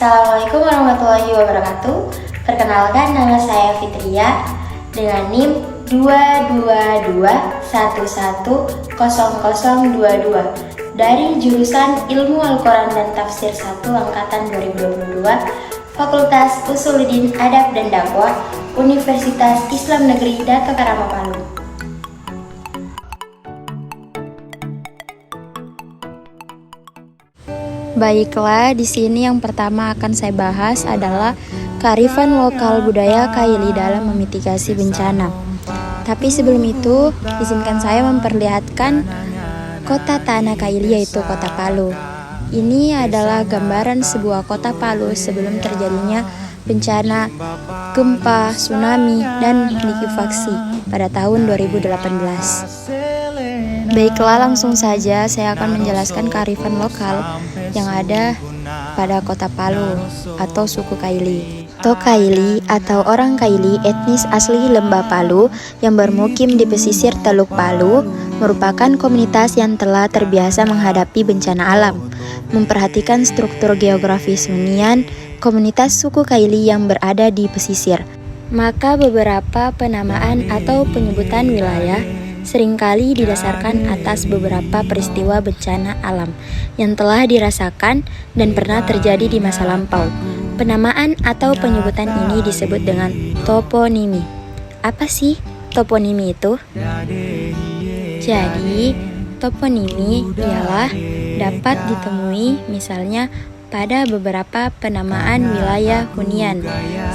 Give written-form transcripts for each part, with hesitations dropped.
Assalamualaikum warahmatullahi wabarakatuh. Perkenalkan, nama saya Fitria dengan NIM 222110022 dari jurusan Ilmu Al-Quran dan Tafsir 1 Angkatan 2022 Fakultas Usuluddin Adab dan Dakwah Universitas Islam Negeri Dato Karama Palu. Baiklah, di sini yang pertama akan saya bahas adalah kearifan lokal budaya Kaili dalam memitigasi bencana. Tapi sebelum itu, izinkan saya memperlihatkan kota tanah Kaili, yaitu kota Palu. Ini adalah gambaran sebuah kota Palu sebelum terjadinya bencana gempa, tsunami, dan likuifaksi pada tahun 2018. Baiklah, langsung saja saya akan menjelaskan kearifan lokal yang ada pada kota Palu atau suku Kaili. Kaili atau orang Kaili etnis asli Lembah Palu yang bermukim di pesisir Teluk Palu merupakan komunitas yang telah terbiasa menghadapi bencana alam. Memperhatikan struktur geografis hunian komunitas suku Kaili yang berada di pesisir, maka beberapa penamaan atau penyebutan wilayah seringkali didasarkan atas beberapa peristiwa bencana alam yang telah dirasakan dan pernah terjadi di masa lampau. Penamaan atau penyebutan ini disebut dengan toponimi. Apa sih toponimi itu? Jadi, toponimi ialah dapat ditemui misalnya pada beberapa penamaan wilayah hunian.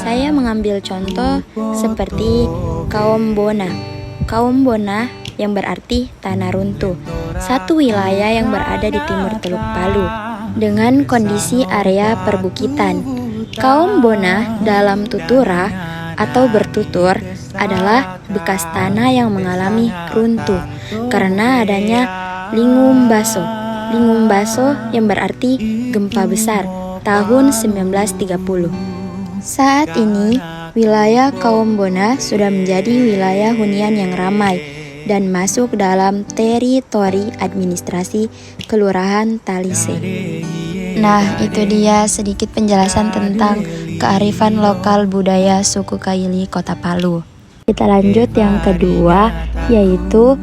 Saya mengambil contoh seperti Kaum Bona. Kaum Bona yang berarti tanah runtuh, satu wilayah yang berada di timur Teluk Palu dengan kondisi area perbukitan. Kaum Bona dalam tutura atau bertutur adalah bekas tanah yang mengalami runtuh karena adanya lingum baso. Lingum baso yang berarti gempa besar tahun 1930. Saat ini wilayah Kaum Bona sudah menjadi wilayah hunian yang ramai dan masuk dalam teritori administrasi Kelurahan Talise. Nah, itu dia sedikit penjelasan tentang kearifan lokal budaya suku Kaili Kota Palu. Kita lanjut yang kedua, yaitu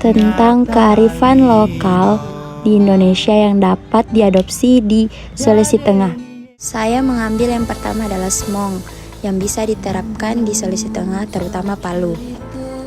tentang kearifan lokal di Indonesia yang dapat diadopsi di Sulawesi Tengah. Saya mengambil yang pertama adalah smong yang bisa diterapkan di Sulawesi Tengah, terutama Palu.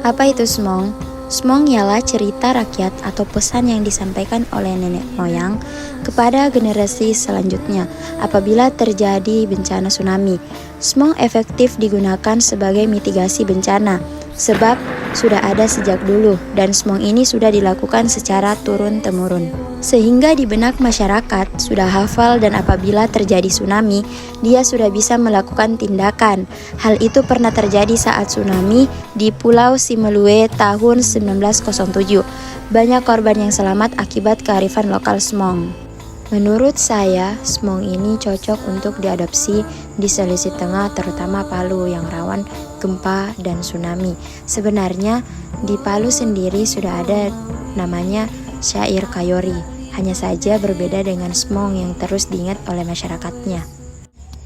Apa itu smong? Smong ialah cerita rakyat atau pesan yang disampaikan oleh nenek moyang kepada generasi selanjutnya apabila terjadi bencana tsunami. Smong efektif digunakan sebagai mitigasi bencana sebab sudah ada sejak dulu dan smong ini sudah dilakukan secara turun-temurun. Sehingga di benak masyarakat sudah hafal dan apabila terjadi tsunami, dia sudah bisa melakukan tindakan. Hal itu pernah terjadi saat tsunami di Pulau Simeulue tahun 1907. Banyak korban yang selamat akibat kearifan lokal smong. Menurut saya, smong ini cocok untuk diadopsi di Sulawesi Tengah, terutama Palu yang rawan gempa dan tsunami. Sebenarnya di Palu sendiri sudah ada namanya syair Kayori, hanya saja berbeda dengan smong yang terus diingat oleh masyarakatnya.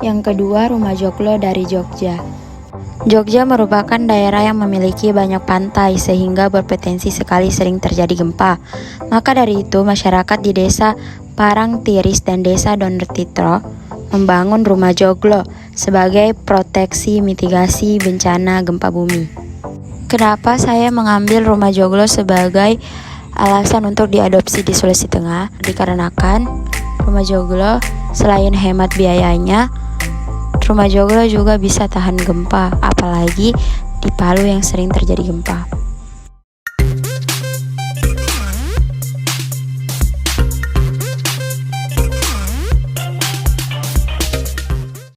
Yang kedua, rumah joglo dari Jogja. Jogja merupakan daerah yang memiliki banyak pantai sehingga berpotensi sekali sering terjadi gempa. Maka dari itu, masyarakat di desa Parangtiris dan desa Donertitro membangun rumah joglo sebagai proteksi mitigasi bencana gempa bumi. Kenapa saya mengambil rumah joglo sebagai alasan untuk diadopsi di Sulawesi Tengah? Dikarenakan rumah joglo selain hemat biayanya, rumah joglo juga bisa tahan gempa, apalagi di Palu yang sering terjadi gempa.